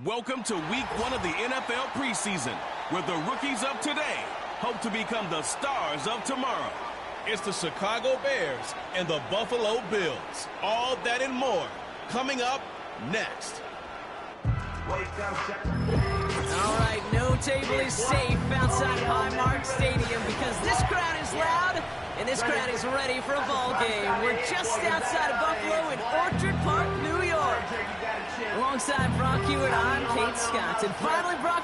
Welcome to week 1 of the NFL preseason, where the rookies of today hope to become the stars of tomorrow. It's the Chicago Bears and the Buffalo Bills. All that and more coming up next. All right, no table is safe outside of Highmark Stadium because this crowd is loud and this crowd is ready for a ball game. We're just outside of Buffalo in Orchard Park, New York. Alongside Brock Hewitt, I'm Kate Scott. And finally, Brock,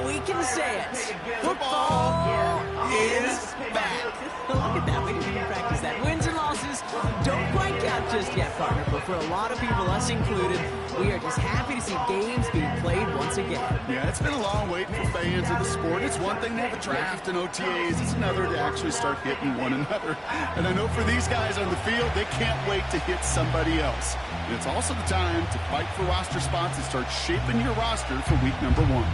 we can say it. Football is back. Look at that. We didn't even practice that. Wins and losses don't quite count just yet, partner. But for a lot of people, us included, we are just happy to see games being played once again. Yeah, it's been a long wait for fans of the sport. It's one thing to have a draft and OTAs. It's another to actually start hitting one another. And I know for these guys on the field, they can't wait to hit somebody else. And it's also the time to fight for roster spots and start shaping your roster for week number 1.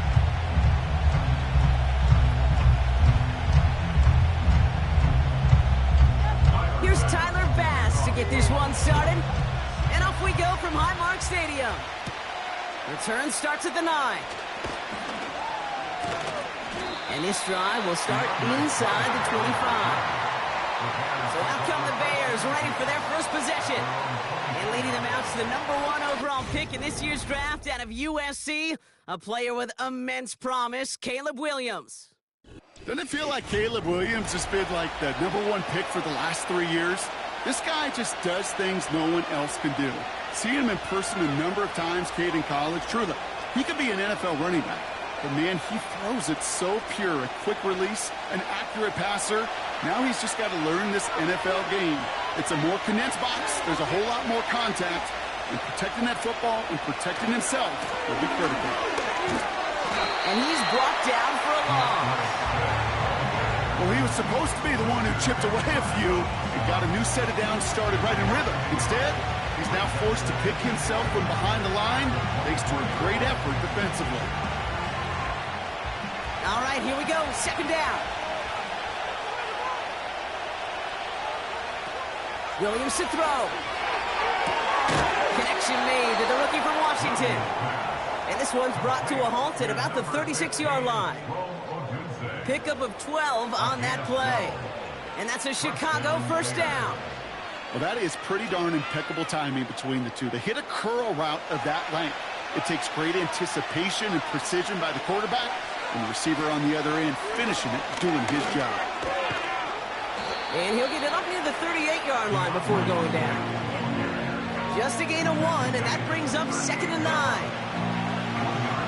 Here's Tyler Bass to get this one started. And off we go from Highmark Stadium. Return starts at the 9. And this drive will start inside the 25. So out come the Bears, ready for their first possession. And leading them out to the #1 overall pick in this year's draft out of USC, a player with immense promise, Caleb Williams. Doesn't it feel like Caleb Williams has been like the #1 pick for the last 3 years? This guy just does things no one else can do. Seeing him in person a number of times, Kate, in college, truly, he could be an NFL running back. But, man, he throws it so pure. A quick release, an accurate passer. Now he's just got to learn this NFL game. It's a more condensed box. There's a whole lot more contact. And protecting that football and protecting himself will be critical. And he's brought down for a loss. Well, he was supposed to be the one who chipped away a few and got a new set of downs started right in rhythm. Instead, he's now forced to pick himself from behind the line thanks to a great effort defensively. All right, here we go. Second down. Williams to throw. Connection made to the rookie from Washington. And this one's brought to a halt at about the 36-yard line. Pickup of 12 on that play. And that's a Chicago first down. Well, that is pretty darn impeccable timing between the two. They hit a curl route of that length. It takes great anticipation and precision by the quarterback, and the receiver on the other end finishing it, doing his job. And he'll get it up near the 38-yard line before going down. Just a gain of 1, and that brings up 2nd and 9.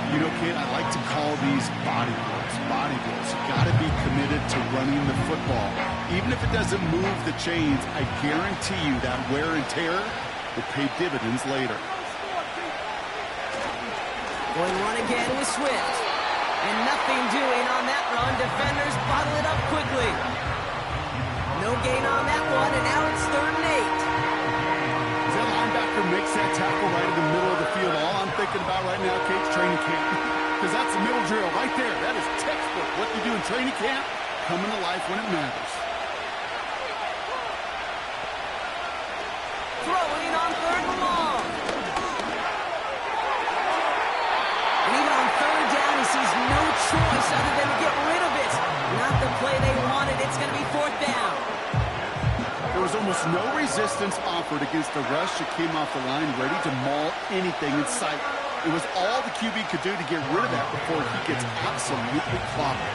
You know, kid, I like to call these body blows. Body blows. You got to be committed to running the football. Even if it doesn't move the chains, I guarantee you that wear and tear will pay dividends later. Going run again with Swift. And nothing doing on that run. Defenders bottle it up quickly. No gain on that one, and now it's 3rd and 8. As that linebacker makes that tackle right in the middle of the field, all I'm thinking about right now, Kate's training camp. Because that's the middle drill right there. That is textbook. What you do in training camp, coming to life when it matters. Throwing on 3rd and long. And even on 3rd down, he sees no choice other than to get rid of it. Not the play they wanted. It's going to be 4th down. There was almost no resistance offered against the rush that came off the line, ready to maul anything in sight. It was all the QB could do to get rid of that before he gets absolutely clobbered.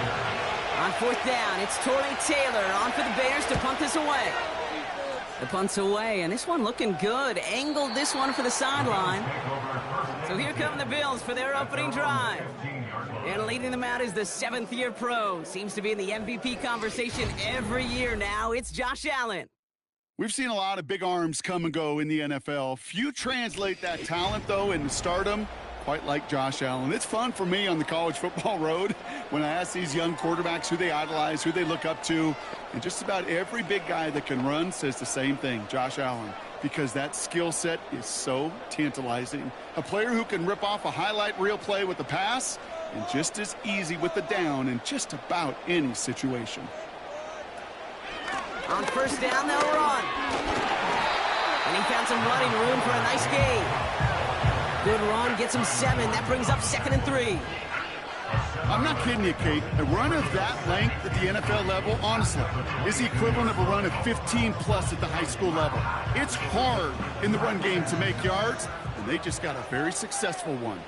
On 4th down, it's Torrey Taylor on for the Bears to punt this away. The punt's away, and this one looking good. Angled this one for the sideline. So here come the Bills for their opening drive. And leading them out is the 7th-year pro. Seems to be in the MVP conversation every year now. It's Josh Allen. We've seen a lot of big arms come and go in the NFL. Few translate that talent, though, into stardom, quite like Josh Allen. It's fun for me on the college football road when I ask these young quarterbacks who they idolize, who they look up to, and just about every big guy that can run says the same thing, Josh Allen, because that skill set is so tantalizing. A player who can rip off a highlight reel play with the pass and just as easy with the down in just about any situation. On 1st down, they'll run. And he found some running room for a nice gain. Good run, gets him 7. That brings up 2nd and 3. I'm not kidding you, Kate. A run of that length at the NFL level, honestly, is the equivalent of a run of 15-plus at the high school level. It's hard in the run game to make yards, and they just got a very successful one.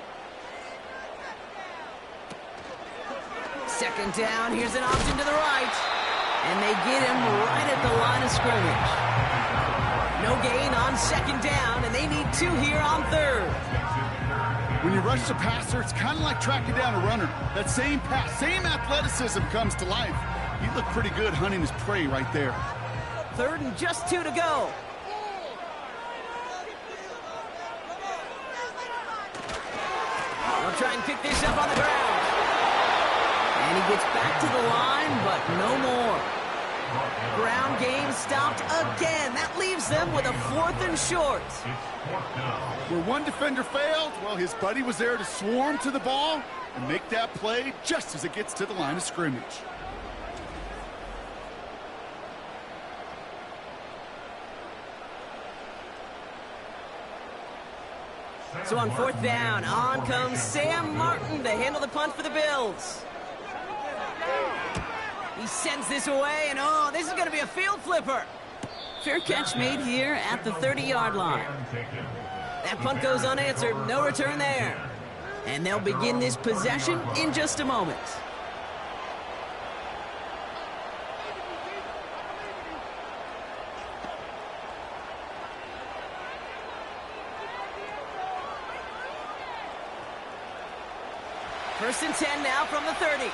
2nd down, here's an option to the right. And they get him right at the line of scrimmage. No gain on 2nd down, and they need 2 here on 3rd. When you rush the passer, it's kind of like tracking down a runner. That same pass, same athleticism comes to life. He looked pretty good hunting his prey right there. 3rd and just 2 to go. They'll try and pick this up on the ground. And he gets back to the line, but no more. Ground game stopped again. That leaves them with a 4th and short. Where one defender failed, well, his buddy was there to swarm to the ball and make that play just as it gets to the line of scrimmage. So on 4th down, on comes Sam Martin to handle the punt for the Bills. He sends this away, and oh, this is going to be a field flipper. Fair catch made here at the 30-yard line. That punt goes unanswered, no return there. And they'll begin this possession in just a moment. First and 10 now from the 30.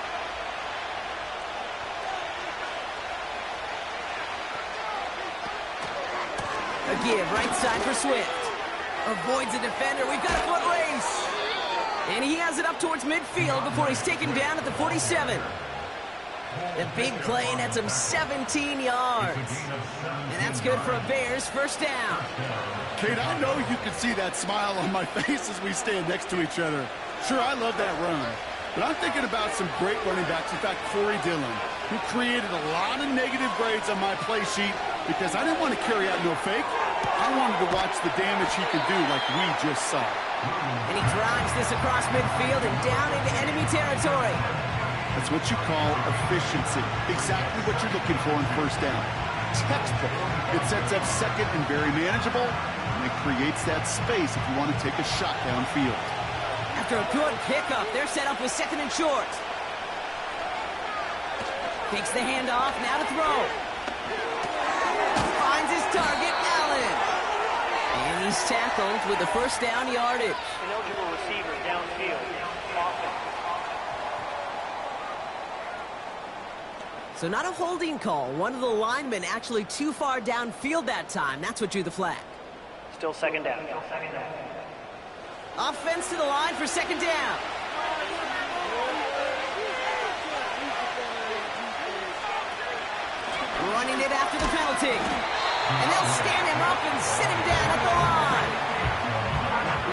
A give, right side for Swift. Avoids a defender. We've got a foot race. And he has it up towards midfield before he's taken down at the 47. The big play nets him 17 yards. And that's good for a Bears first down. Kate, I know you can see that smile on my face as we stand next to each other. Sure, I love that run. But I'm thinking about some great running backs. In fact, Corey Dillon, who created a lot of negative grades on my play sheet because I didn't want to carry out no fake. I wanted to watch the damage he could do like we just saw. And he drives this across midfield and down into enemy territory. That's what you call efficiency. Exactly what you're looking for in first down. Textbook. It sets up 2nd and very manageable, and it creates that space if you want to take a shot downfield. After a good pickup, they're set up with 2nd and short. Takes the handoff, now to throw. Finds his target, Allen. And he's tackled with the first down yardage. Ineligible receiver downfield. Offense. So not a holding call. One of the linemen actually too far downfield that time. That's what drew the flag. Still 2nd down. Offense to the line for 2nd down. Running it after the penalty. And they'll stand him up and sit him down at the line.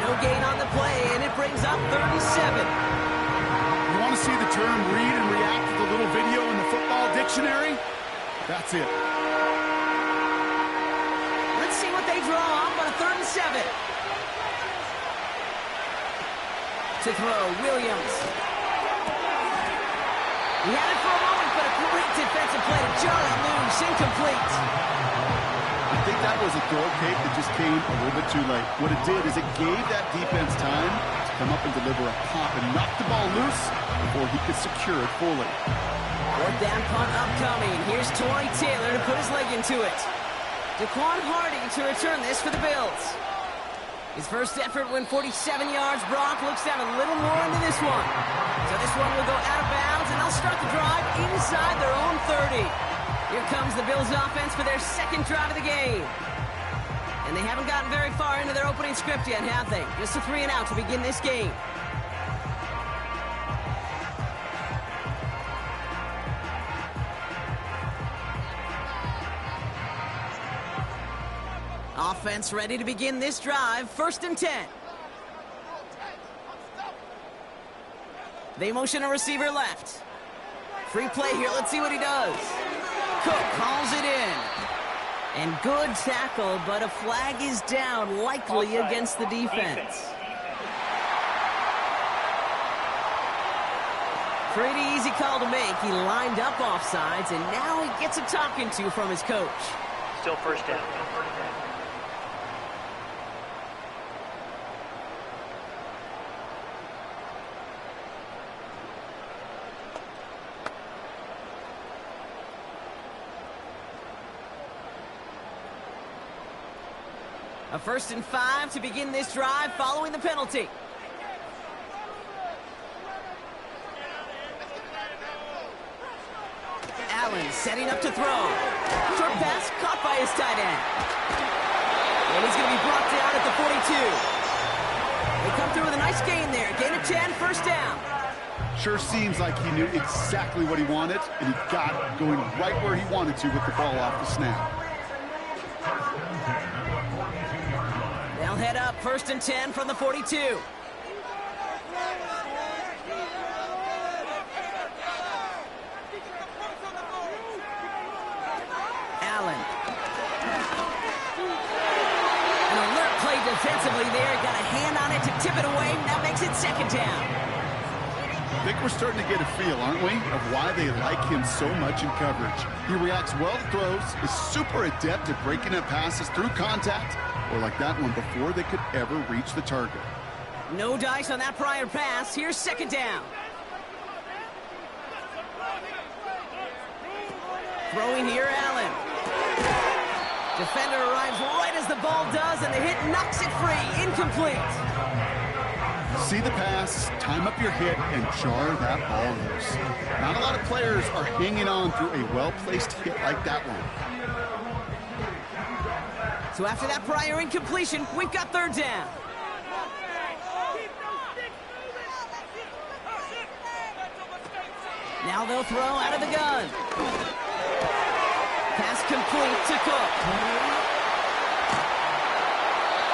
No gain on the play, and it brings up 37. You want to see the term read and react to the little video in the football dictionary? That's it. Let's see what they draw up on a 3rd and 7. To throw, Williams. He had it for a moment, but a great defensive play to jar it loose, incomplete. I think that was a throw, Kate, that just came a little bit too late. What it did is it gave that defense time to come up and deliver a pop and knock the ball loose before he could secure it fully. 4th down punt upcoming. Here's Torrey Taylor to put his leg into it. Daquan Hardy to return this for the Bills. His first effort went 47 yards. Brock looks down a little more into this one. So this one will go out of bounds, and they'll start the drive inside their own 30. Here comes the Bills offense for their 2nd drive of the game. And they haven't gotten very far into their opening script yet, have they? Just a 3 and out to begin this game. Offense ready to begin this drive. 1st and 10. They motion a receiver left. Free play here. Let's see what he does. Cook calls it in. And good tackle, but a flag is down, likely against the defense. Pretty easy call to make. He lined up offsides, and now he gets a talking to from his coach. Still first down. A 1st and 5 to begin this drive following the penalty. Allen setting up to throw. Short pass caught by his tight end. And he's going to be brought down at the 42. They come through with a nice gain there. Gain of 10, first down. Sure seems like he knew exactly what he wanted, and he got it going right where he wanted to with the ball off the snap. They'll head up 1st and 10 from the 42. Allen. An alert play defensively there. Got a hand on it to tip it away. That makes it 2nd down. I think we're starting to get a feel, aren't we, of why they like him so much in coverage. He reacts well to throws, is super adept at breaking up passes through contact, or like that one before they could ever reach the target. No dice on that prior pass. Here's 2nd down. Throwing here, Allen. Defender arrives right as the ball does, and the hit knocks it free. Incomplete. See the pass, time up your hit, and jar that ball loose. Not a lot of players are hanging on through a well-placed hit like that one. So after that prior incompletion, we've got 3rd down. Now they'll throw out of the gun. Pass complete to Cook.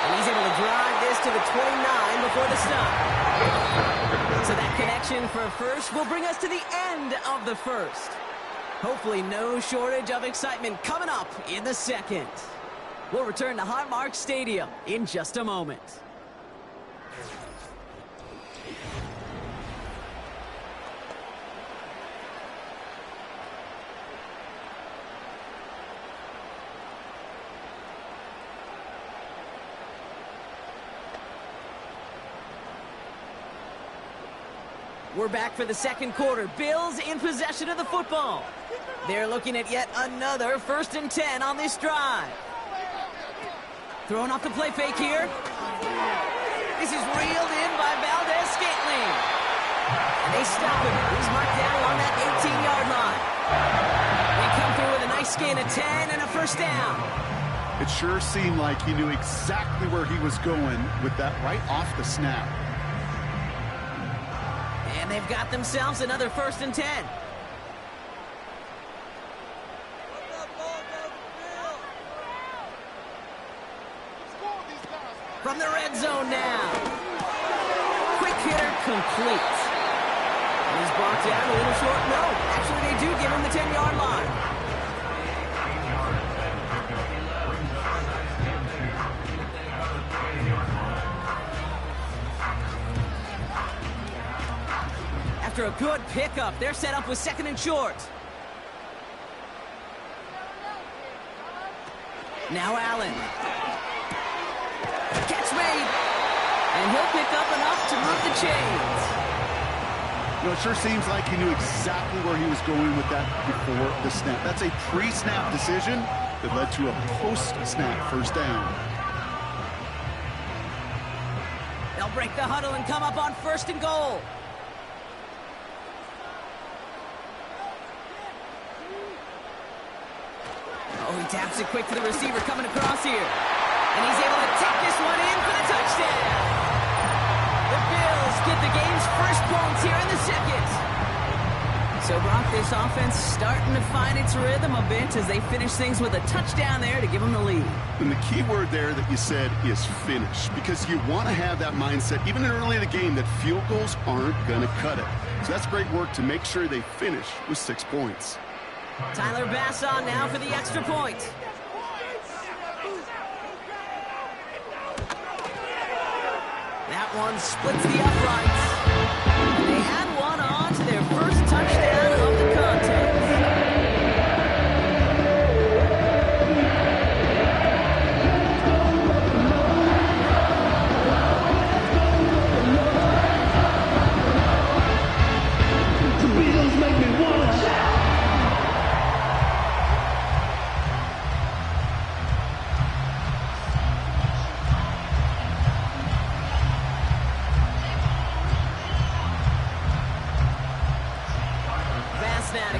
And he's able to drive this to the 29 before the stop. So that connection for a first will bring us to the end of the 1st. Hopefully no shortage of excitement coming up in the 2nd. We'll return to Highmark Stadium in just a moment. We're back for the 2nd quarter. Bills in possession of the football. They're looking at yet another 1st and 10 on this drive. Throwing off the play fake here. This is reeled in by Valdez-Scantling. And they stop him. He's marked down along that 18-yard line. They come through with a nice gain of 10 and a 1st down. It sure seemed like he knew exactly where he was going with that right off the snap. And they've got themselves another 1st and 10. From the red zone now. Quick hitter complete. And he's brought down a little short. No, actually they do give him the 10-yard line. After a good pickup, they're set up with 2nd and short. Now Allen. Catch made. And he'll pick up enough to move the chains. You know, it sure seems like he knew exactly where he was going with that before the snap. That's a pre-snap decision that led to a post-snap 1st down. They'll break the huddle and come up on 1st and goal. Oh, he taps it quick to the receiver coming across here. And he's able to take this one in for the touchdown. The Bills get the game's 1st points here in the 2nd. So, Brock, this offense starting to find its rhythm a bit as they finish things with a touchdown there to give them the lead. And the key word there that you said is finish, because you want to have that mindset, even early in the game, that field goals aren't going to cut it. So that's great work to make sure they finish with 6 points. Tyler Bass on now for the extra point. That one splits the uprights. And they add one on to their 1st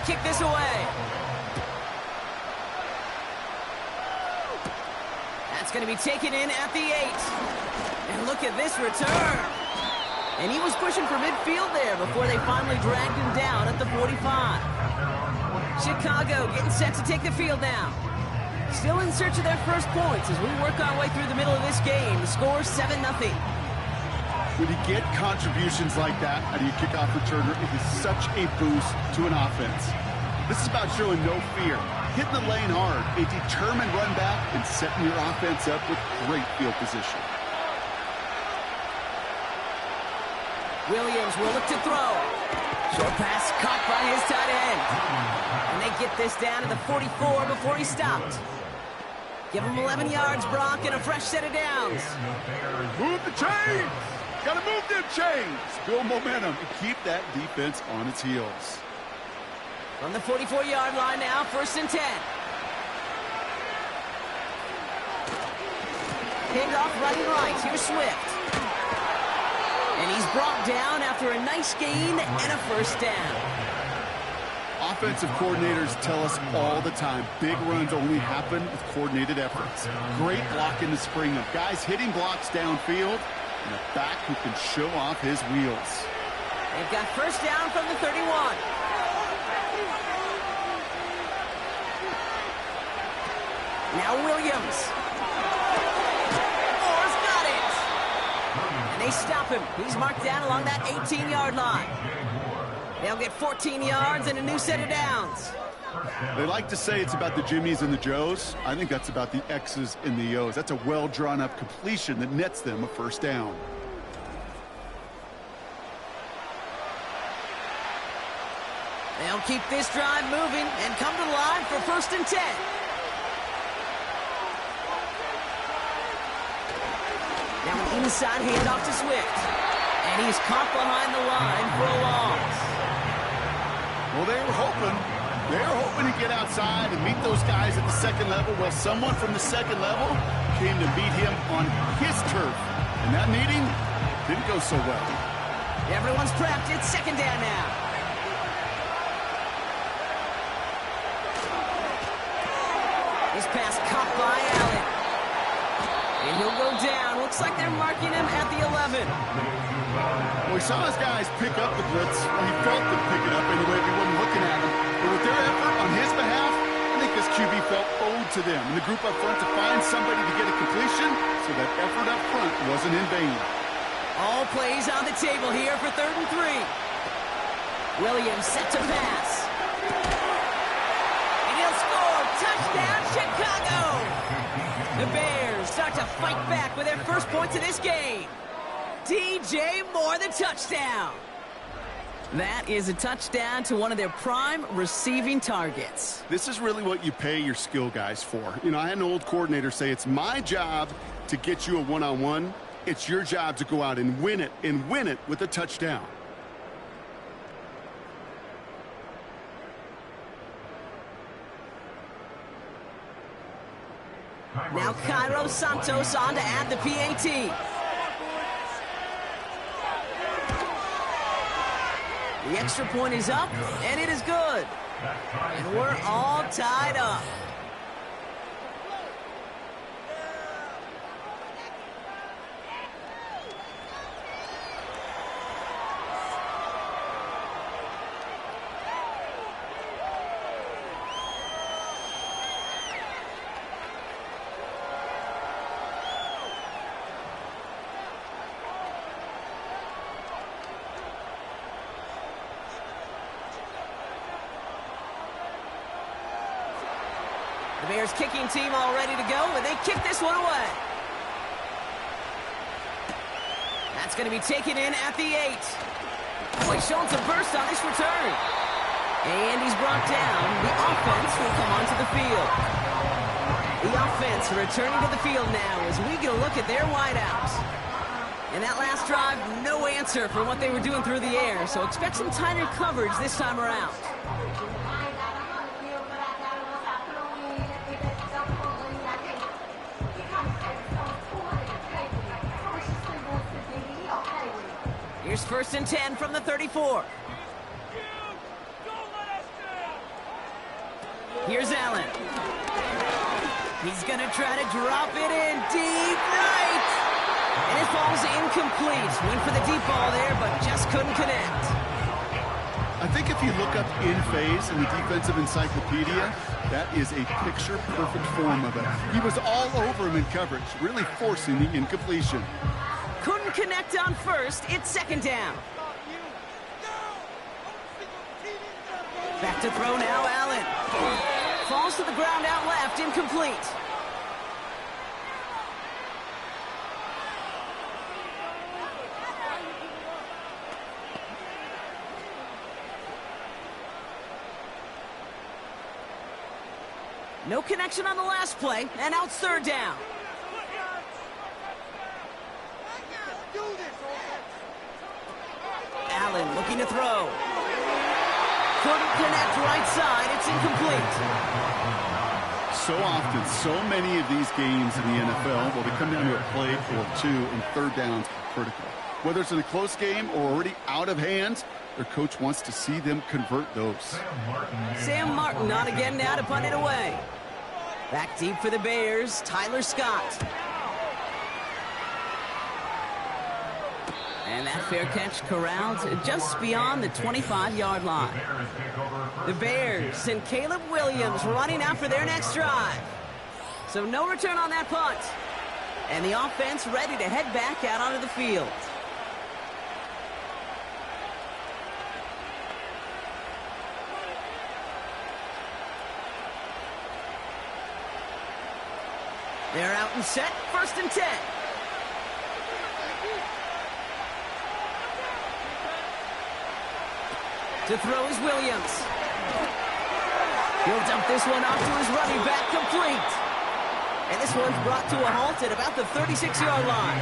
kick this away. That's going to be taken in at the 8. And look at this return. And he was pushing for midfield there before they finally dragged him down at the 45. Chicago getting set to take the field now. Still in search of their first points as we work our way through the middle of this game. The score 7-0. When you get contributions like that out of your kickoff returner, it is such a boost to an offense. This is about showing no fear, hitting the lane hard, a determined run back, and setting your offense up with great field position. Williams will look to throw. Short pass caught by his tight end. And they get this down to the 44 before he stopped. Give him 11 yards, Brock, and a fresh set of downs. Move the chains! Gotta move them chains! Build momentum and keep that defense on its heels. From the 44-yard line now, 1st and 10. Handoff right. Here's Swift. And he's brought down after a nice gain and a 1st down. Offensive coordinators tell us all the time, big runs only happen with coordinated efforts. Great block in the spring of guys hitting blocks downfield and a back who can show off his wheels. They've got 1st down from the 31. Now Williams. Moore's got it. And they stop him. He's marked down along that 18-yard line. They'll get 14 yards and a new set of downs. They like to say it's about the Jimmies and the Joes. I think that's about the X's and the O's. That's a well-drawn-up completion that nets them a 1st down. They'll keep this drive moving and come to the line for 1st and 10. Now an inside handoff to Swift. And he's caught behind the line for a loss. Well, they were hoping to get outside and meet those guys at the 2nd level. Well, someone from the 2nd level came to meet him on his turf. And that meeting didn't go so well. Everyone's prepped. It's 2nd down now. This pass caught by Allen. And he'll go down. Looks like they're marking him at the 11. Well, we saw his guys pick up the blitz. He felt them pick it up anyway if he wasn't looking at him. But with their effort on his behalf, I think this QB felt owed to them. And the group up front to find somebody to get a completion, so that effort up front wasn't in vain. All plays on the table here for 3rd and 3. Williams set to pass. And he'll score. Touchdown, Chicago! The Bears start to fight back with their first points of this game. DJ Moore, the touchdown. That is a touchdown to one of their prime receiving targets. This is really what you pay your skill guys for. You know, I had an old coordinator say, it's my job to get you a one-on-one. It's your job to go out and win it with a touchdown. Now Cairo Santos on to add the PAT. The extra point is up, and it is good. And we're all tied up. The Bears kicking team all ready to go, and they kick this one away. That's going to be taken in at the 8. Oh, he's showing some burst on this return. And he's brought down. The offense will come onto the field. The offense returning to the field now as we get a look at their wideouts. And that last drive, no answer for what they were doing through the air, so expect some tighter coverage this time around. Here's 1st and 10 from the 34. Here's Allen. He's going to try to drop it in deep right. And it falls incomplete. Went for the deep ball there, but just couldn't connect. I think if you look up in phase in the defensive encyclopedia, that is a picture-perfect form of it. He was all over him in coverage, really forcing the incompletion. Couldn't connect on first. It's second down. Back to throw now, Allen. Falls to the ground out left, incomplete. No connection on the last play, and out third down. Allen looking to throw. Couldn't connect right side. It's incomplete. So often, so many of these games in the NFL, well, they come down to a play or two, and third downs are critical. Whether it's in a close game or already out of hand, their coach wants to see them convert those. Sam Martin on again now to punt it away. Back deep for the Bears, Tyler Scott. And that fair catch corralled just beyond the 25-yard line. The Bears and Caleb Williams running out for their next drive. So no return on that punt. And the offense ready to head back out onto the field. They're out and set, 1st and 10. To throw is Williams. He'll dump this one off to his running back, complete. And this one's brought to a halt at about the 36-yard line.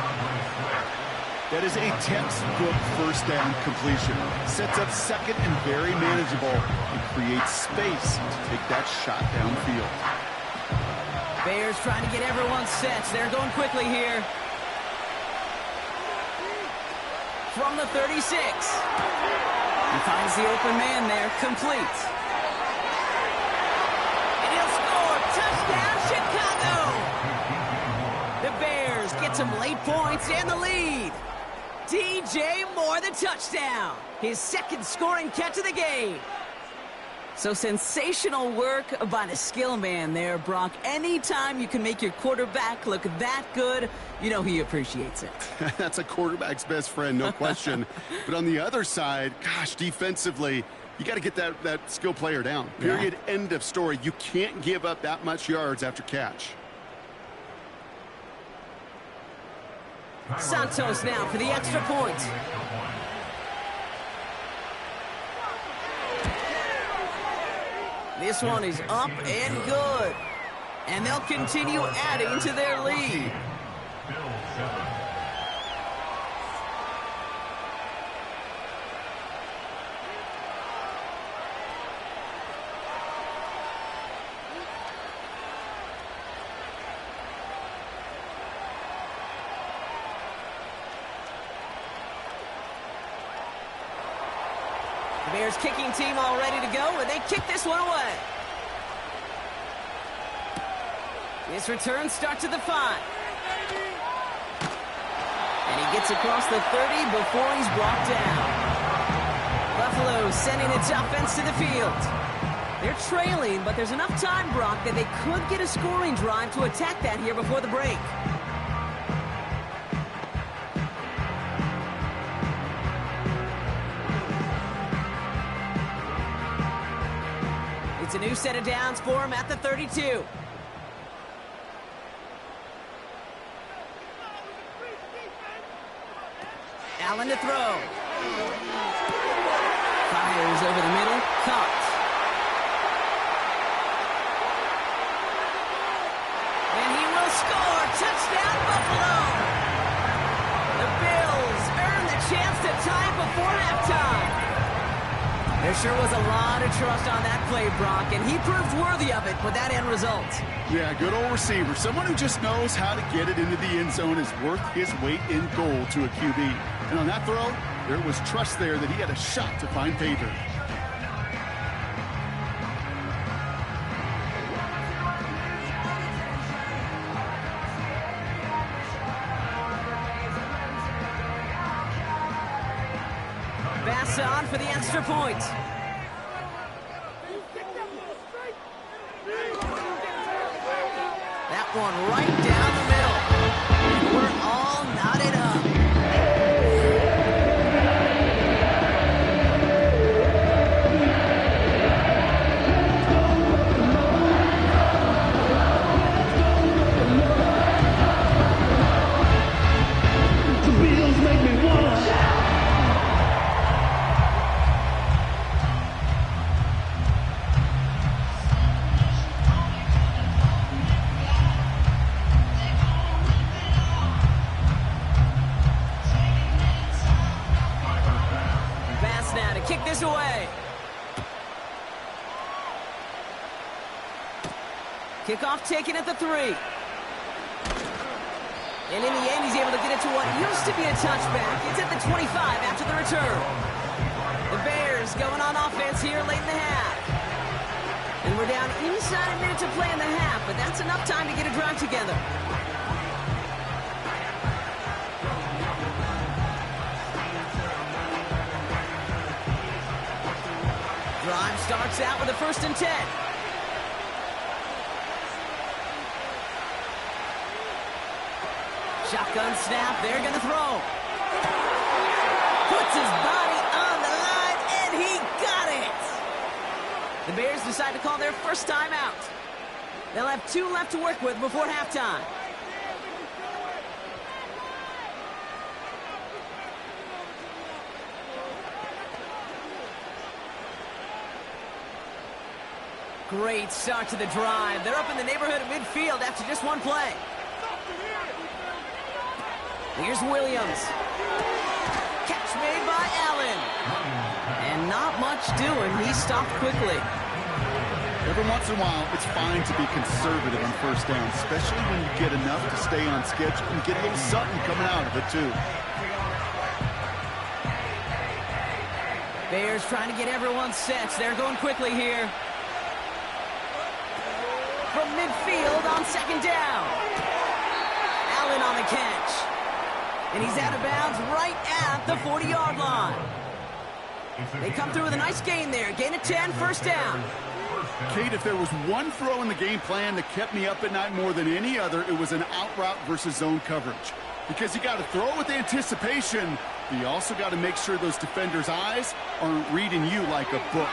That is a textbook first down completion. Sets up second and very manageable and creates space to take that shot downfield. Bears trying to get everyone set. They're going quickly here. From the 36. He finds the open man there, complete. And he'll score. Touchdown, Chicago! The Bears get some late points and the lead. DJ Moore, the touchdown. His second scoring catch of the game. So sensational work by the skill man there, Brock. Anytime you can make your quarterback look that good, you know he appreciates it. That's a quarterback's best friend, no question. But on the other side, gosh, defensively, you got to get that skill player down. Period, yeah. End of story. You can't give up that much yards after catch. Santos now for the extra point. This one is up and good. And they'll continue adding to their lead. Bears kicking team all ready to go, and they kick this one away. His return starts at the 5. And he gets across the 30 before he's brought down. Buffalo sending its offense to the field. They're trailing, but there's enough time, Brock, that they could get a scoring drive to attack that here before the break. It's a new set of downs for him at the 32. Allen to throw. Fires over the middle. Caught. And he will score. Touchdown, Buffalo. The Bills earn the chance to tie before halftime. There sure was a lot of trust on that play, Brock, and he proved worthy of it with that end result. Yeah, good old receiver. Someone who just knows how to get it into the end zone is worth his weight in gold to a QB. And on that throw, there was trust there that he had a shot to find pay dirt. Bass on for the extra point. That one right down the middle. We're all knotted up. Kick this away. Kickoff taken at the 3. And in the end, he's able to get it to what used to be a touchback. It's at the 25 after the return. The Bears going on offense here late in the half. And we're down inside a minute to play in the half, but that's enough time to get a drive together. Drive starts out with a 1st and 10. Shotgun snap, they're going to throw. Puts his body on the line, and he got it. The Bears decide to call their first timeout. They'll have 2 left to work with before halftime. Great start to the drive. They're up in the neighborhood of midfield after just 1 play. Here's Williams. Catch made by Allen. And not much doing. He stopped quickly. Every once in a while, it's fine to be conservative on 1st down, especially when you get enough to stay on schedule and get a little something coming out of it, too. Bears trying to get everyone set. They're going quickly here. From midfield on 2nd down. Allen on the catch. And he's out of bounds right at the 40-yard line. They come through with a nice gain there. Gain of 10, 1st down. Kate, if there was one throw in the game plan that kept me up at night more than any other, it was an out route versus zone coverage. Because you got to throw with anticipation, but you also got to make sure those defenders' eyes aren't reading you like a book.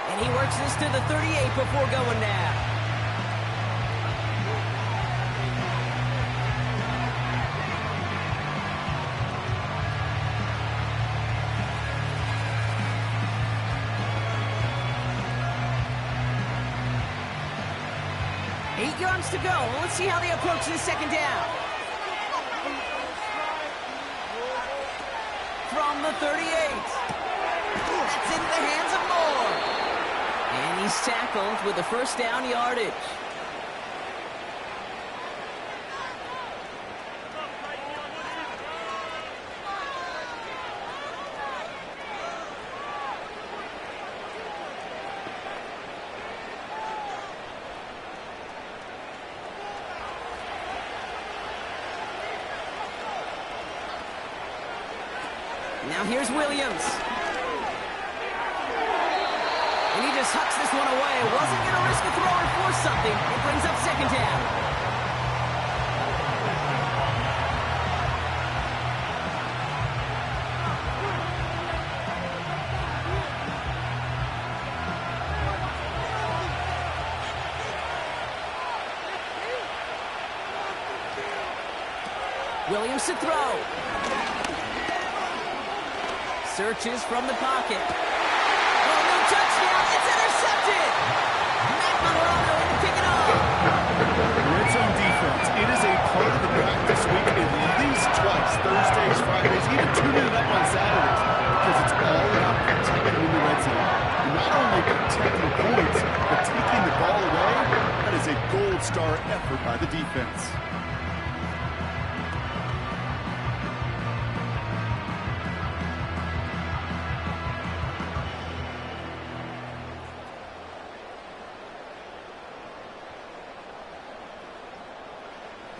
And he works this to the 38 before going down. Eight yards to go. Well, let's see how they approach this 2nd down. From the 38. That's into the hands of Moore. And he's tackled with the 1st down yardage. Now here's Williams. And he just hucks this one away. Wasn't going to risk a throw or force something. It brings up 2nd down. Williams to throw. Searches from the pocket. Oh, no touchdown. It's intercepted. Matt Monroe to pick it off. Red zone defense. It is a part of the practice week at least twice. Thursdays, Fridays, even tuning it up on Saturdays. Because it's all about protecting in the red zone. And not only protecting points, but taking the ball away. That is a gold star effort by the defense.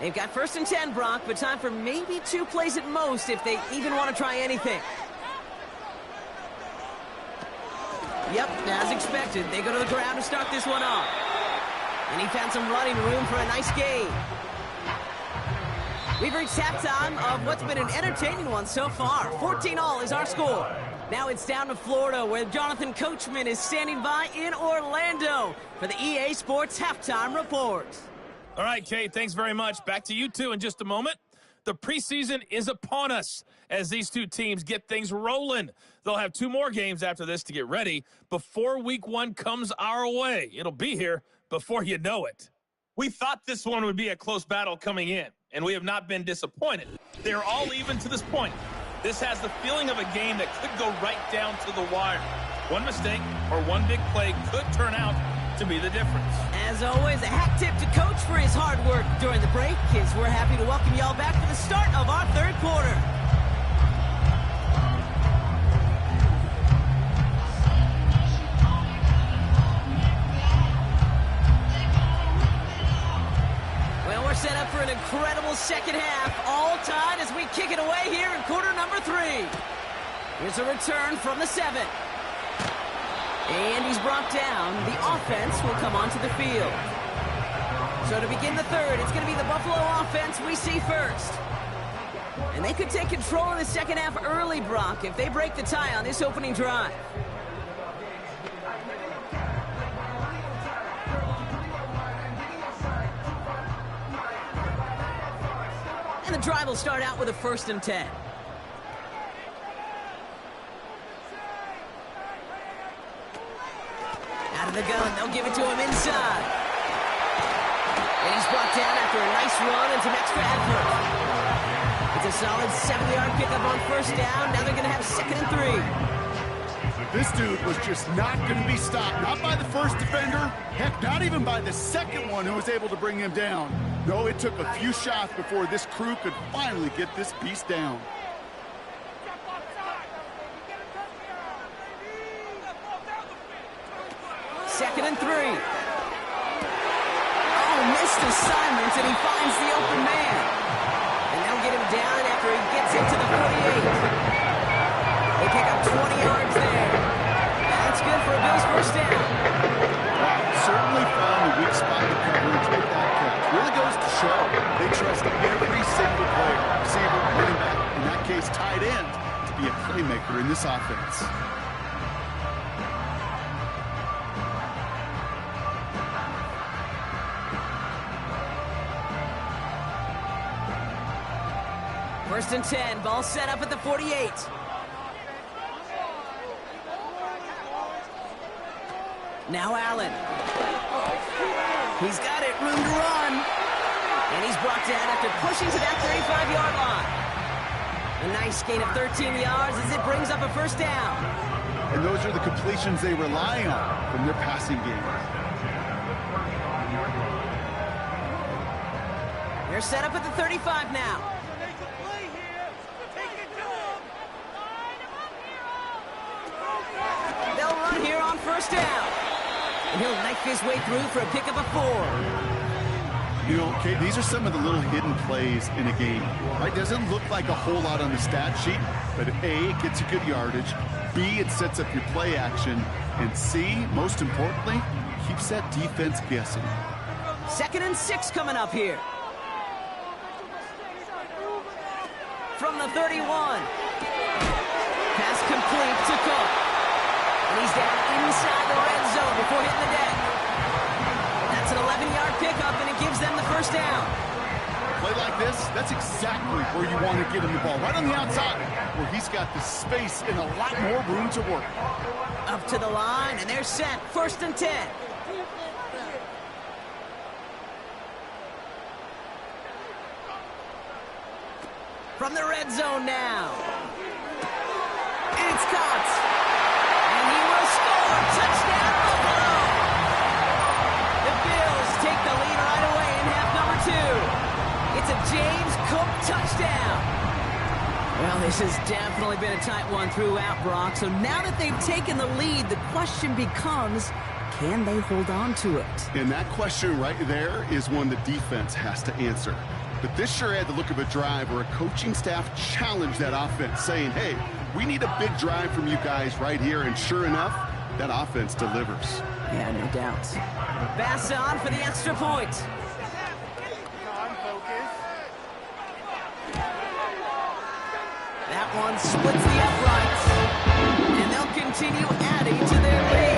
They've got 1st and 10, Brock, but time for maybe 2 plays at most if they even want to try anything. Yep, as expected, they go to the ground to start this one off. And he found some running room for a nice gain. We've reached halftime of what's been an entertaining one so far. 14-all is our score. Now it's down to Florida, where Jonathan Coachman is standing by in Orlando for the EA Sports Halftime Report. All right, Kate, thanks very much. Back to you two in just a moment. The preseason is upon us as these two teams get things rolling. They'll have 2 more games after this to get ready before week 1 comes our way. It'll be here before you know it. We thought this one would be a close battle coming in, and we have not been disappointed. They're all even to this point. This has the feeling of a game that could go right down to the wire. One mistake or one big play could turn out to be the difference. As always, a hat tip to Coach for his hard work during the break, as we're happy to welcome y'all back for the start of our 3rd quarter. Well, we're set up for an incredible second half, all tied as we kick it away here in quarter number 3. Here's a return from the 7. And he's brought down. The offense will come onto the field. So to begin the 3rd, it's going to be the Buffalo offense we see first. And they could take control in the second half early, Brock, if they break the tie on this opening drive. And the drive will start out with a 1st and 10. Out of the gun, they'll give it to him inside. And he's brought down after a nice run and some extra effort. It's a solid 7-yard pickup on 1st down. Now they're going to have 2nd and 3. This dude was just not going to be stopped. Not by the first defender. Heck, not even by the second one who was able to bring him down. No, it took a few shots before this crew could finally get this beast down. Second and 3. Oh, missed assignment, and he finds the open man. And they'll get him down after he gets into the 48. They pick up 20 yards there. That's good for a Bills 1st down. Certainly found a weak spot in coverage with that catch. Really goes to show they trust every single player, receiver, running back, in that case tight end, to be a playmaker in this offense. First and 10, ball set up at the 48. Now Allen. He's got it, room to run. And he's brought down after pushing to that 35-yard line. A nice gain of 13 yards as it brings up a 1st down. And those are the completions they rely on from their passing game. They're set up at the 35 now. They'll run here on 1st down. And he'll knife his way through for a pickup of 4. You know, Kate, these are some of the little hidden plays in a game. Right? Doesn't look like a whole lot on the stat sheet, but A, it gets you good yardage. B, it sets up your play action. And C, most importantly, keeps that defense guessing. 2nd and 6 coming up here. From the 31. Pass complete to Cook. And he's down inside the red zone before hitting the deck. That's an 11-yard pickup, and it gives them the 1st down. Play like this, that's exactly where you want to get him the ball. Right on the outside, where he's got the space and a lot more room to work. Up to the line, and they're set. 1st and 10. From the red zone now. And it's caught. And he will score. Touchdown, Buffalo. The Bills take the lead right away in half number 2. It's a James Cook touchdown. Well, this has definitely been a tight one throughout, Brock. So now that they've taken the lead, the question becomes, can they hold on to it? And that question right there is one the defense has to answer. But this sure had the look of a drive where a coaching staff challenged that offense, saying, hey, we need a big drive from you guys right here. And sure enough, that offense delivers. Yeah, no doubt. Pass on for the extra point. That one splits the uprights. And they'll continue adding to their lead.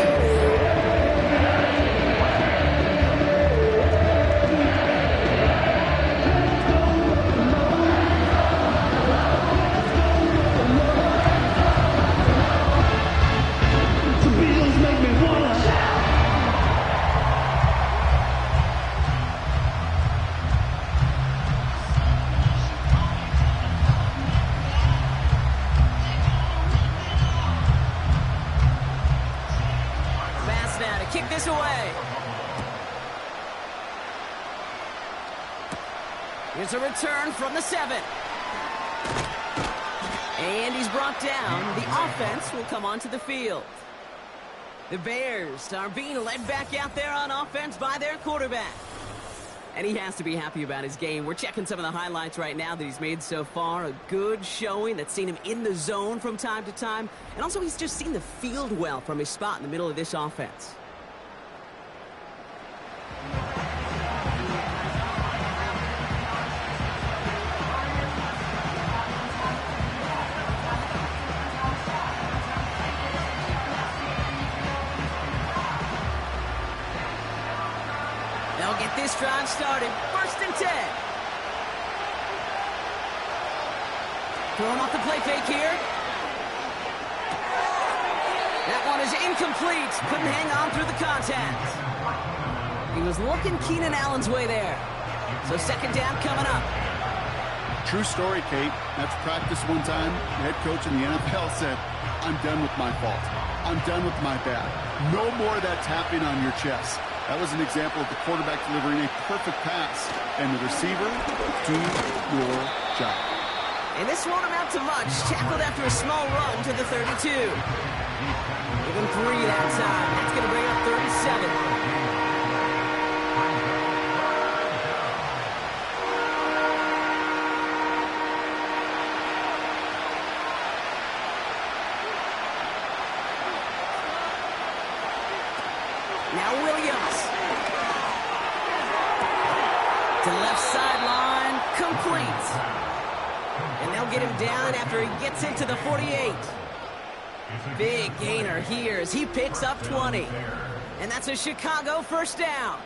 Kick this away. Here's a return from the 7. And he's brought down. The offense will come onto the field. The Bears are being led back out there on offense by their quarterback. And he has to be happy about his game. We're checking some of the highlights right now that he's made so far. A good showing that's seen him in the zone from time to time. And also he's just seen the field well from his spot in the middle of this offense. They'll get this drive started. 1st and 10. Throwing off the play fake here. That one is incomplete. Couldn't hang on through the contact. He was looking Keenan Allen's way there. So 2nd down coming up. True story, Kate. After practice one time, the head coach in the NFL said, I'm done with my fault. I'm done with my bad. No more of that tapping on your chest. That was an example of the quarterback delivering a perfect pass. And the receiver, do your job. And this won't amount to much. Tackled after a small run to the 32. Give him 3 that time. That's going to bring up 37. Now Williams. To the left sideline, complete. And they'll get him down after he gets into the 48. Big gainer here as he picks up 20. And that's a Chicago 1st down.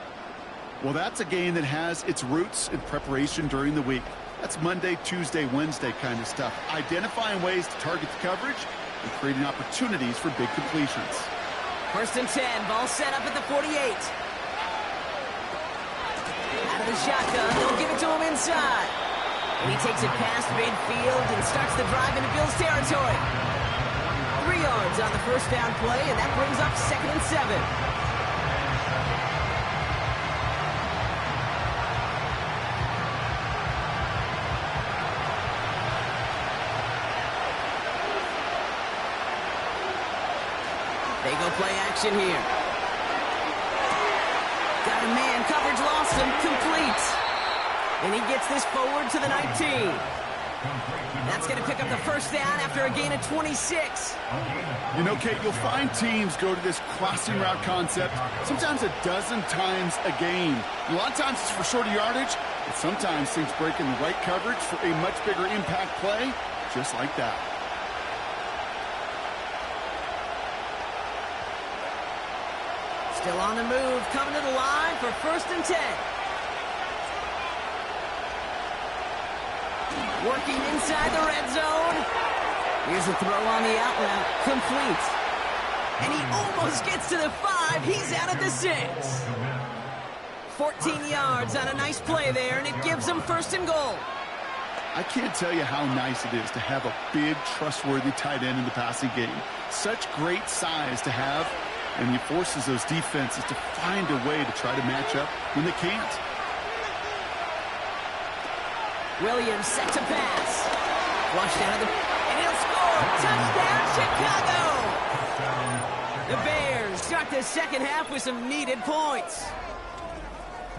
Well, that's a game that has its roots in preparation during the week. That's Monday, Tuesday, Wednesday kind of stuff. Identifying ways to target the coverage and creating opportunities for big completions. 1st and 10, ball set up at the 48. Out of the shotgun, they'll give it to him inside. And he takes it past midfield and starts the drive into Bills territory. 3 yards on the 1st down play, and that brings up 2nd and 7. They go play action here. Got a man, coverage lost him, complete. And he gets this forward to the 19. That's going to pick up the 1st down after a gain of 26. You know, Kate, you'll find teams go to this crossing route concept sometimes a dozen times a game. And a lot of times it's for shorter yardage, but sometimes things break in the right coverage for a much bigger impact play, just like that. Still on the move, coming to the line for 1st and 10. Working inside the red zone. Here's a throw on the out route, complete. And he almost gets to the 5. He's out at the 6. 14 yards on a nice play there, and it gives him 1st and goal. I can't tell you how nice it is to have a big, trustworthy tight end in the passing game. Such great size to have. And he forces those defenses to find a way to try to match up when they can't. Williams set to pass. Flushed out of the... And he'll score! Touchdown, Chicago! The Bears start the 2nd half with some needed points.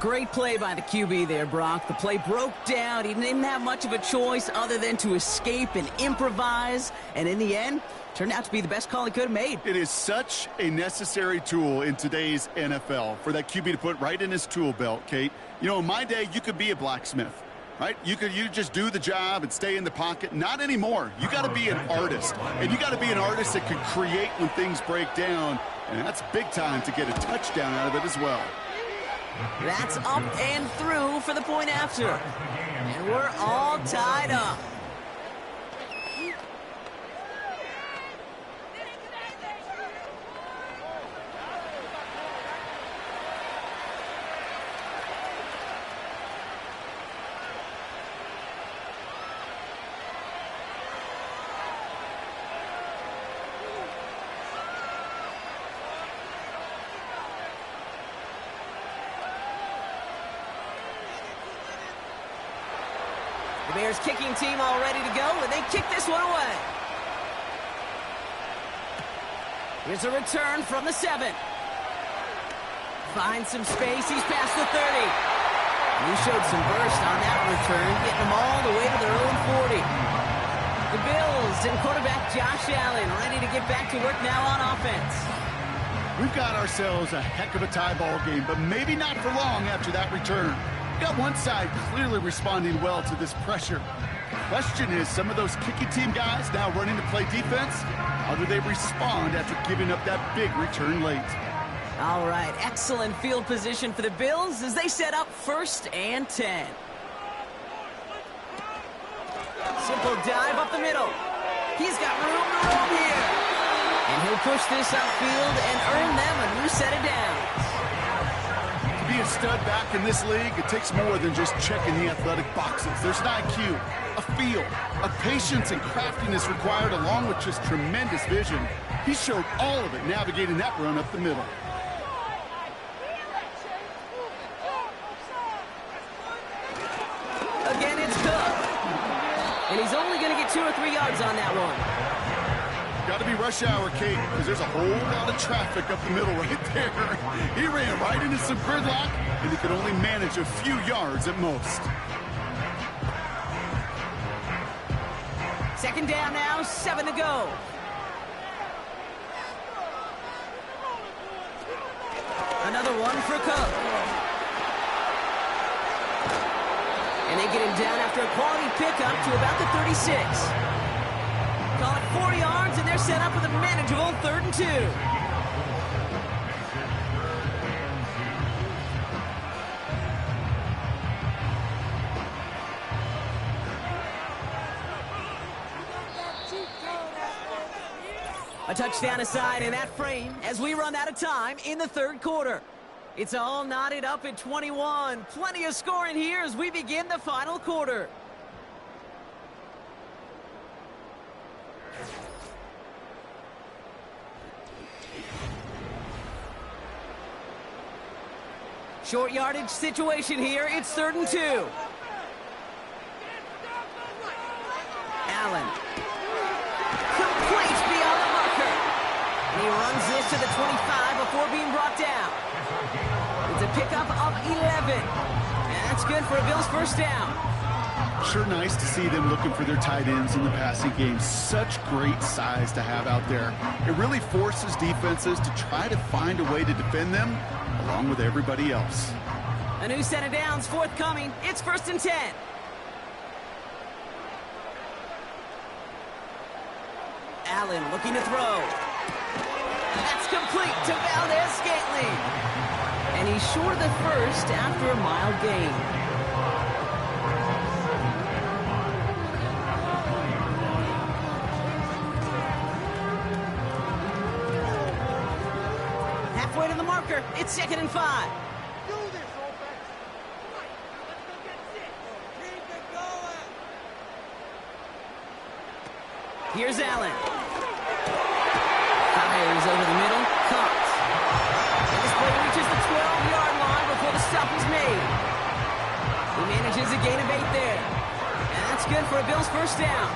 Great play by the QB there, Brock. The play broke down. He didn't have much of a choice other than to escape and improvise. And in the end, turned out to be the best call he could have made. It is such a necessary tool in today's NFL for that QB to put right in his tool belt, Kate. You know, in my day, you could be a blacksmith, right? You just do the job and stay in the pocket. Not anymore. You got to be an artist. And you got to be an artist that can create when things break down. And that's big time to get a touchdown out of it as well. That's up and through for the point after. And we're all tied up. The Bears kicking team all ready to go, and they kick this one away. Here's a return from the 7. Finds some space. He's past the 30. He showed some burst on that return, getting them all the way to their own 40. The Bills and quarterback Josh Allen ready to get back to work now on offense. We've got ourselves a heck of a tie ball game, but maybe not for long after that return. Got one side clearly responding well to this pressure. Question is, some of those kicking team guys now running to play defense, how do they respond after giving up that big return late? All right, excellent field position for the Bills as they set up 1st and 10. Simple dive up the middle. He's got room to roam here. And he'll push this upfield and earn them a new set of downs. To be a stud back in this league, it takes more than just checking the athletic boxes. There's an IQ, a feel, a patience and craftiness required along with just tremendous vision. He showed all of it navigating that run up the middle. Again, it's Cook. And he's only going to get 2 or 3 yards on that one. Got to be rush hour, Kate, because there's a whole lot of traffic up the middle right there. He ran right into some gridlock, and he could only manage a few yards at most. 2nd down now, 7 to go. Another one for Cook. And they get him down after a quality pickup to about the 36. Call it 4 yards, and they're set up with a manageable 3rd and 2. A touchdown aside in that frame as we run out of time in the 3rd quarter. It's all knotted up at 21. Plenty of scoring here as we begin the final quarter. Short yardage situation here. It's 3rd and 2. Allen. Complete beyond the marker. And he runs this to the 25 before being brought down. It's a pickup of 11. And that's good for a Bills 1st down. Sure nice to see them looking for their tight ends in the passing game. Such great size to have out there. It really forces defenses to try to find a way to defend them along with everybody else. A new set of downs forthcoming. It's 1st and 10. Allen looking to throw. That's complete to Valdez-Scantling. And he's short of the 1st after a mild gain. Halfway to the marker. It's 2nd and 5. Here's Allen. Fires over the middle. Caught. And this play reaches the 12-yard line before the stop is made. He manages a gain of 8 there. And that's good for a Bills 1st down.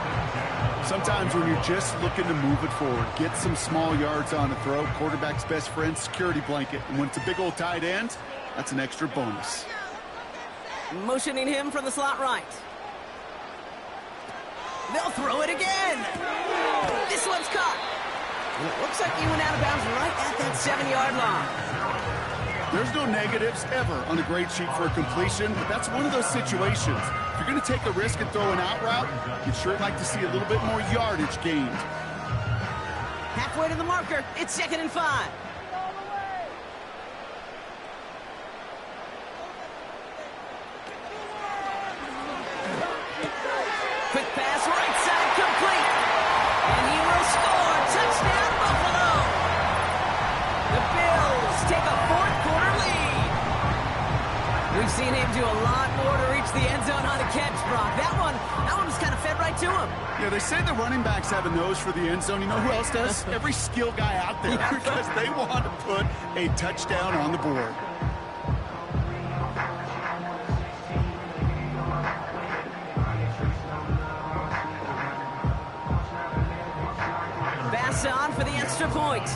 Sometimes when you're just looking to move it forward, get some small yards on a throw, quarterback's best friend, security blanket. And when it's a big old tight end, that's an extra bonus. Motioning him from the slot right. They'll throw it again. This one's caught. And it looks like he went out of bounds right at that 7-yard line. There's no negatives ever on a grade sheet for a completion, but that's one of those situations. If you're going to take a risk and throw an out route, you'd sure like to see a little bit more yardage gained. Halfway to the marker. It's 2nd and 5. Quick pass, right side, complete. And he will score. Touchdown, Buffalo. The Bills take a 4th-quarter lead. We've seen him do a lot more to reach the end zone on the catch, Brock. That one was kind of fed right to him. Yeah, they say the running backs have a nose for the end zone. You know who else does? Every skill guy out there, because they want to put a touchdown on the board. Pass on for the extra point.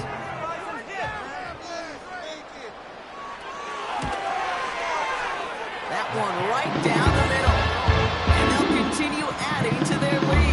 That one right down the middle. And they'll continue adding to their lead.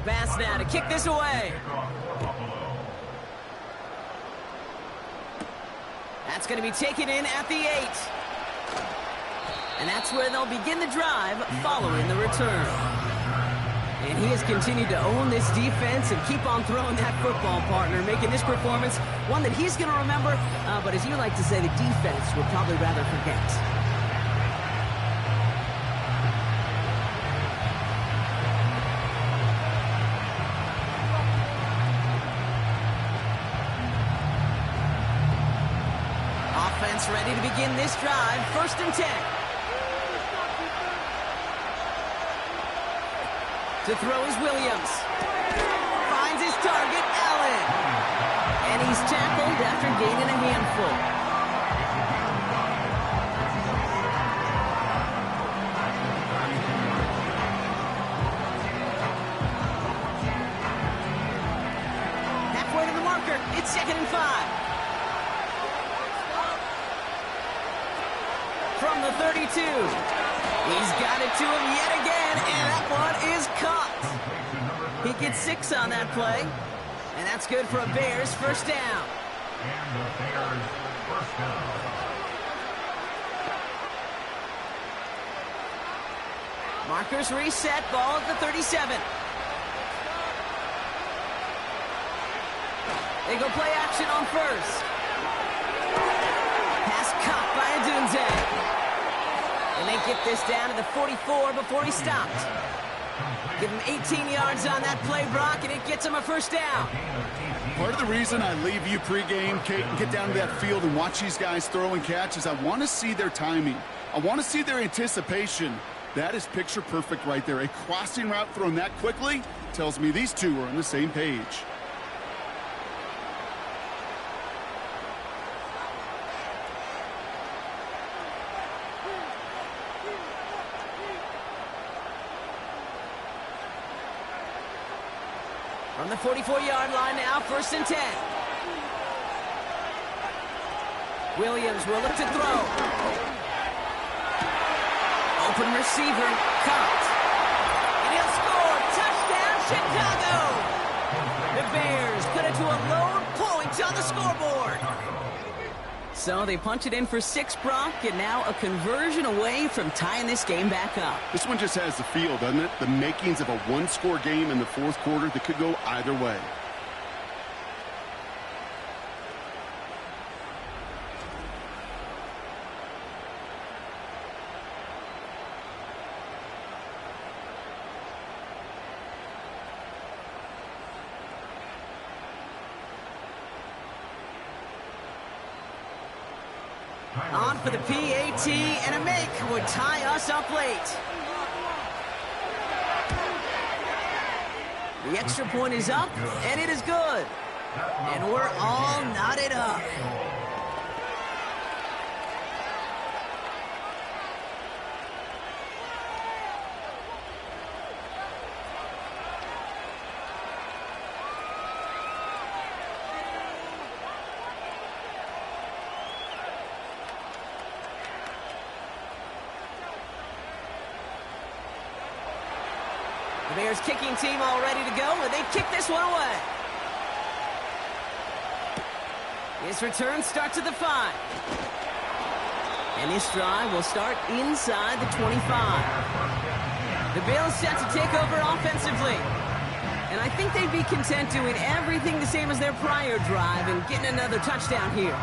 Bass now to kick this away. That's going to be taken in at the 8. And that's where they'll begin the drive following the return. And he has continued to own this defense and keep on throwing that football, partner, making this performance one that he's going to remember. But as you like to say, the defense would probably rather forget. Offense ready to begin this drive. 1st and 10. To throw is Williams. Finds his target, Allen. And he's tackled after gaining a handful. Halfway to the marker. It's 2nd and 5. From the 32. He's got it to him yet again, and that one is caught. He gets 6 on that play, and that's good for a Bears 1st down. Markers reset, ball at the 37. They go play action on 1st. Pass caught by Adunze. And they get this down to the 44 before he stopped. Give him 18 yards on that play, Brock, and it gets him a 1st down. Part of the reason I leave you pregame, Kate, and get down to that field and watch these guys throw and catch is I want to see their timing. I want to see their anticipation. That is picture perfect right there. A crossing route thrown that quickly tells me these two are on the same page. From the 44-yard line now, 1st and 10. Williams will look to throw. Open receiver, caught. And he'll score. Touchdown, Chicago! The Bears put it to a lone point on the scoreboard. So they punch it in for 6, Brock, and now a conversion away from tying this game back up. This one just has the feel, doesn't it? The makings of a one-score game in the 4th quarter that could go either way. On for the PAT, and a make would tie us up late. The extra point is up, and it is good. And we're all knotted up. The Bears kicking team all ready to go, and they kick this one away. His return starts at the 5. And this drive will start inside the 25. The Bills set to take over offensively. And I think they'd be content doing everything the same as their prior drive and getting another touchdown here.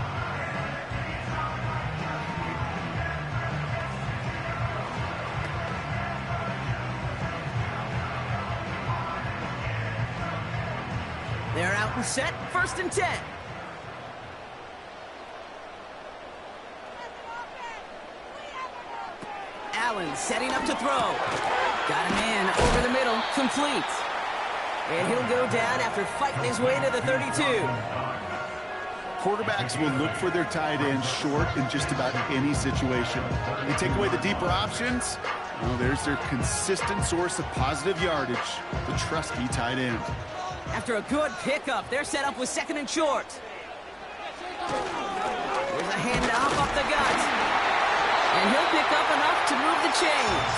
They're out and set, 1st and 10. Allen setting up to throw. Got a man over the middle, complete. And he'll go down after fighting his way to the 32. Quarterbacks will look for their tight end short in just about any situation. You take away the deeper options, well, there's their consistent source of positive yardage, the trusty tight end. After a good pickup, they're set up with 2nd and short. There's a handoff up the gut. And he'll pick up enough to move the chains.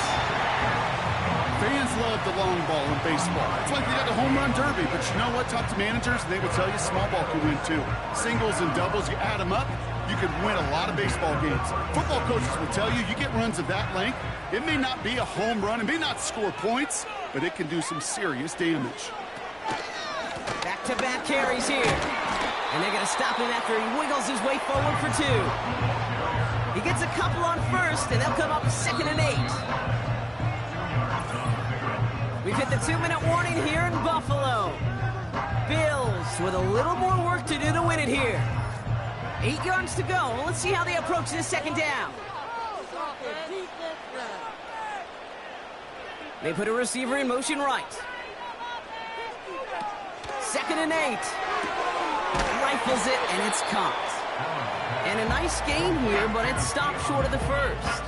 Fans love the long ball in baseball. It's like they got the home run derby, but you know what? Talk to managers, and they will tell you small ball can win too. Singles and doubles, you add them up, you can win a lot of baseball games. Football coaches will tell you, you get runs of that length, it may not be a home run, it may not score points, but it can do some serious damage. Back-to-back carries here. And they're going to stop him after he wiggles his way forward for 2. He gets a couple on 1st, and they'll come up 2nd and 8. We've hit the 2-minute warning here in Buffalo. Bills with a little more work to do to win it here. 8 yards to go. Let's see how they approach this 2nd down. They put a receiver in motion right. 2nd and 8. Rifles it, and it's caught. And a nice gain here, but it's stopped short of the 1st.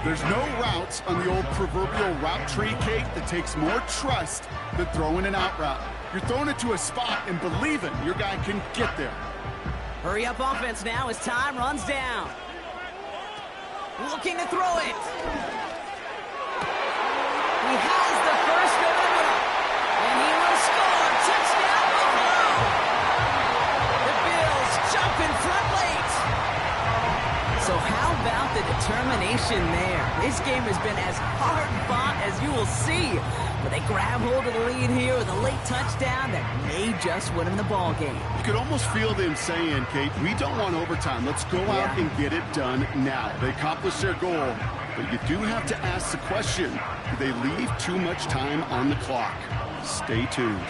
There's no routes on the old proverbial route tree, Kate, that takes more trust than throwing an out route. You're throwing it to a spot and believing your guy can get there. Hurry up offense now as time runs down. Looking to throw it. He has the first over the middle. And he will score. Touchdown, Buffalo. The Bills jump in front late. So how about the determination there? This game has been as hard-fought as you will see. But they grab hold of the lead here with a late touchdown that may just win them the ball game. You could almost feel them saying, Kate, we don't want overtime. Let's go out and get it done now. They accomplished their goal. But you do have to ask the question, do they leave too much time on the clock? Stay tuned.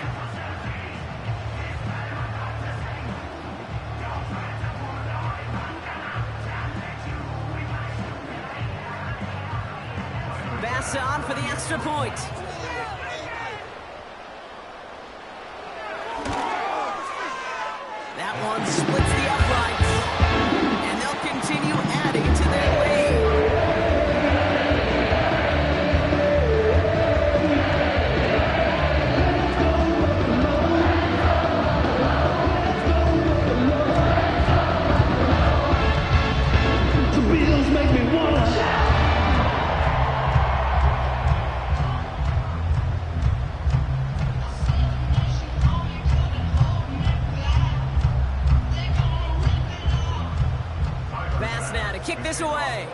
Bass on for the extra point. That one splits the uprights. And they'll continue adding to their lead. Kick this away.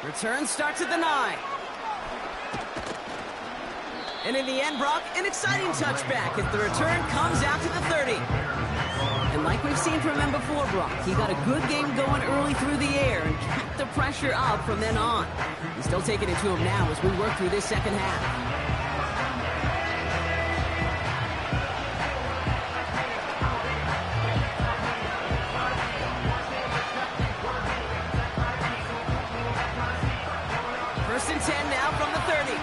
Return starts at the 9. And in the end, Brock, an exciting touchback as the return comes out to the 30. And like we've seen from him before, Brock, he got a good game going early through the air and kept the pressure up from then on. He's still taking it to him now as we work through this second half. 20.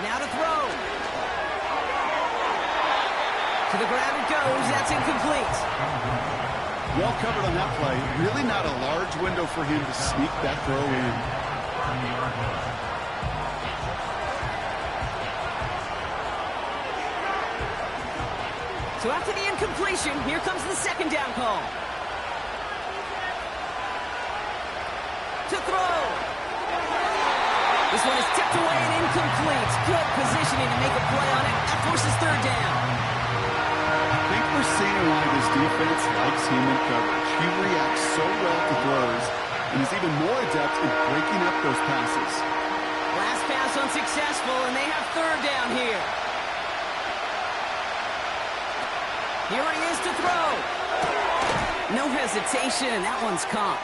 Now to throw. To the ground it goes. That's incomplete. Well covered on that play. Really not a large window for him to sneak that throw in. So after the incompletion, here comes the second down call. To throw. This one is tipped away and incomplete. Good positioning to make a play on it. That forces third down. I think we're seeing why this defense likes him in coverage. He reacts so well to throws and is even more adept in breaking up those passes. Last pass unsuccessful, and they have third down here. Here he is to throw. No hesitation, and that one's caught.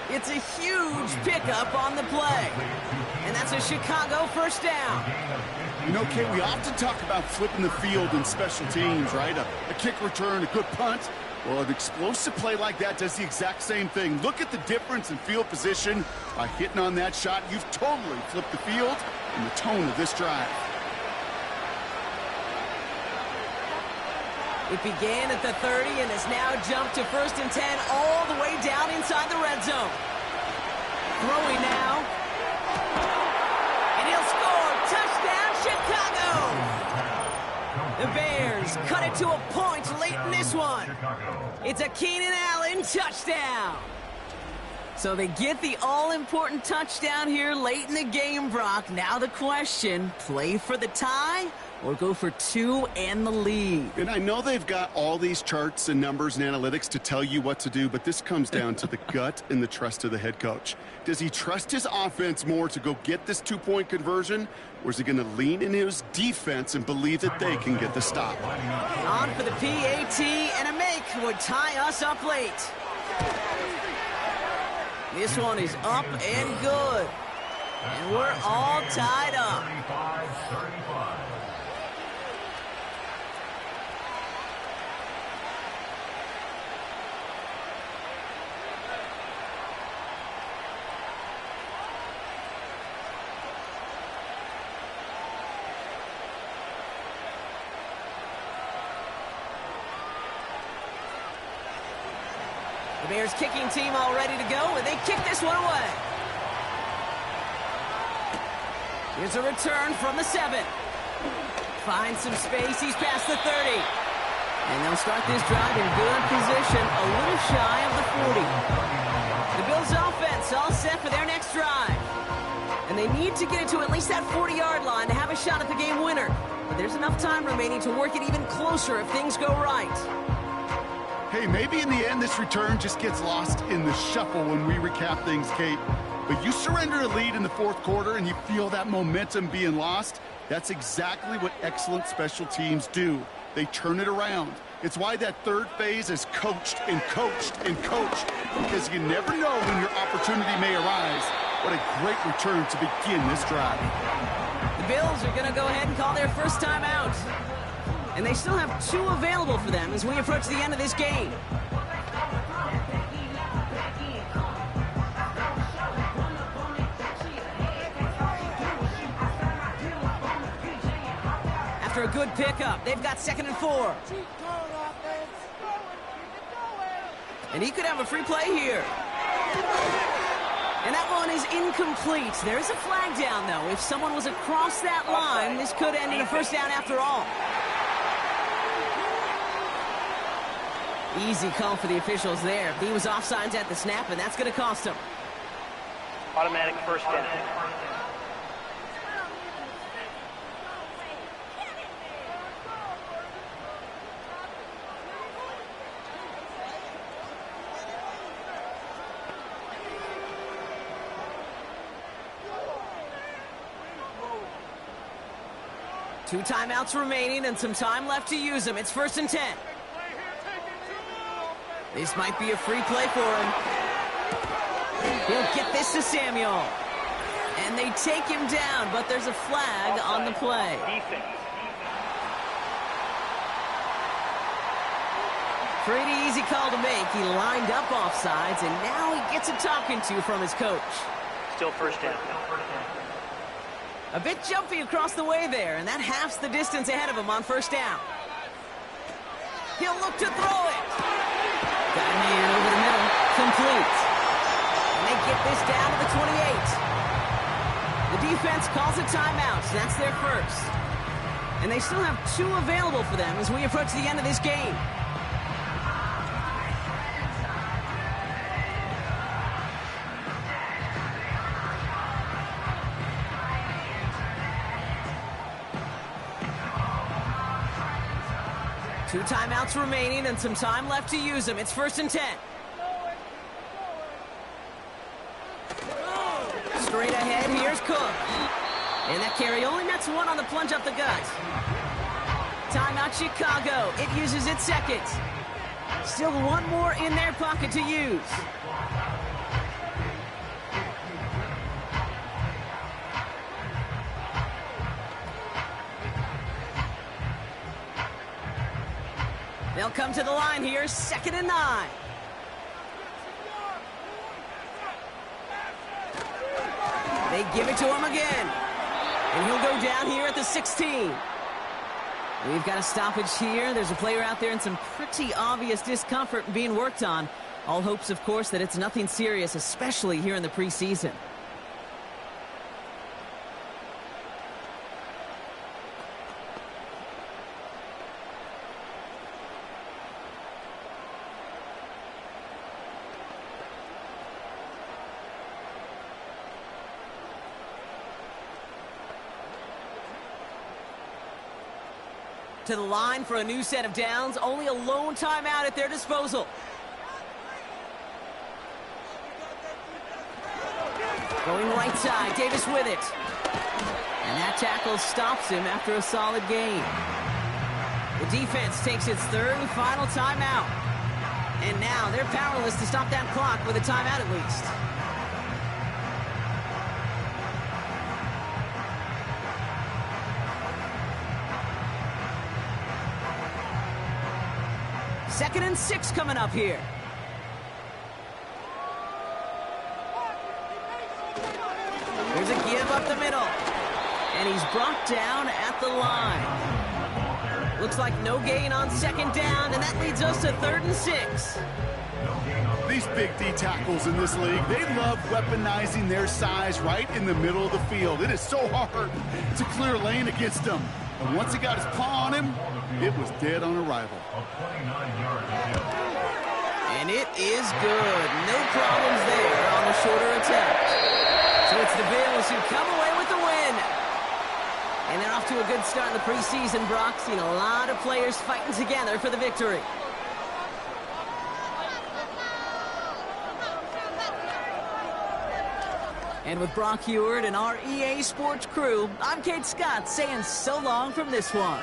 It's a huge pickup on the play. And that's a Chicago first down. You know, Kate, we often talk about flipping the field in special teams, right? A kick return, a good punt. Well, an explosive play like that does the exact same thing. Look at the difference in field position. By hitting on that shot, you've totally flipped the field and the tone of this drive. It began at the 30 and has now jumped to 1st and 10 all the way down inside the red zone. Throwing now. And he'll score. Touchdown, Chicago! The Bears cut it to a point late in this one. It's a Keenan Allen touchdown. So they get the all-important touchdown here late in the game, Brock. Now the question, play for the tie or go for 2 and the lead? And I know they've got all these charts and numbers and analytics to tell you what to do, but this comes down to the gut and the trust of the head coach. Does he trust his offense more to go get this 2-point conversion, or is he going to lean in his defense and believe that they can get the stop? On for the PAT, and a make would tie us up late. This one is up and good. And we're all tied up. The Bears kicking team all ready to go, and they kick this one away. Here's a return from the 7. Finds some space. He's past the 30. And they'll start this drive in good position, a little shy of the 40. The Bills offense all set for their next drive. And they need to get it to at least that 40-yard line to have a shot at the game winner. But there's enough time remaining to work it even closer if things go right. Hey, maybe in the end this return just gets lost in the shuffle when we recap things, Kate. But you surrender a lead in the 4th quarter and you feel that momentum being lost. That's exactly what excellent special teams do. They turn it around. It's why that third phase is coached and coached and coached, because you never know when your opportunity may arise. What a great return to begin this drive. The Bills are going to go ahead and call their first time out. And they still have 2 available for them as we approach the end of this game. After a good pickup, they've got 2nd and 4. And he could have a free play here. And that one is incomplete. There is a flag down, though. If someone was across that line, this could end in a first down after all. Easy call for the officials there. He was offsides at the snap, and that's going to cost him. Automatic first down. Two timeouts remaining and some time left to use them. It's 1st and 10. This might be a free play for him. He'll get this to Samuel. And they take him down, but there's a flag on the play. Defense. Pretty easy call to make. He lined up offsides, and now he gets a talking to from his coach. Still first down. A bit jumpy across the way there, and that halves the distance ahead of him on first down. He'll look to throw it. Got him here over the middle. Complete. And they get this down to the 28. The defense calls a timeout, so that's their first. And they still have 2 available for them as we approach the end of this game. Two timeouts remaining and some time left to use them. It's 1st and 10. Straight ahead, here's Cook. And that carry only nets 1 on the plunge up the gut. Timeout Chicago. It uses its second. Still 1 more in their pocket to use. They'll come to the line here, 2nd and 9. They give it to him again. And he'll go down here at the 16. We've got a stoppage here. There's a player out there in some pretty obvious discomfort being worked on. All hopes, of course, that it's nothing serious, especially here in the preseason. To the line for a new set of downs. Only a lone timeout at their disposal. Going right side, Davis with it. And that tackle stops him after a solid gain. The defense takes its 3rd and final timeout. And now they're powerless to stop that clock with a timeout at least. Second and 6 coming up here. There's a give up the middle. And he's brought down at the line. Looks like no gain on 2nd down, and that leads us to 3rd and 6. These big D tackles in this league, they love weaponizing their size right in the middle of the field. It is so hard to clear lane against them. And once he got his paw on him, it was dead on arrival. And it is good. No problems there on the shorter attempt. So it's the Bills who come away with the win. And they're off to a good start in the preseason, Brock. Seen a lot of players fighting together for the victory. And with Brock Heward and our EA Sports crew, I'm Kate Scott saying so long from this one.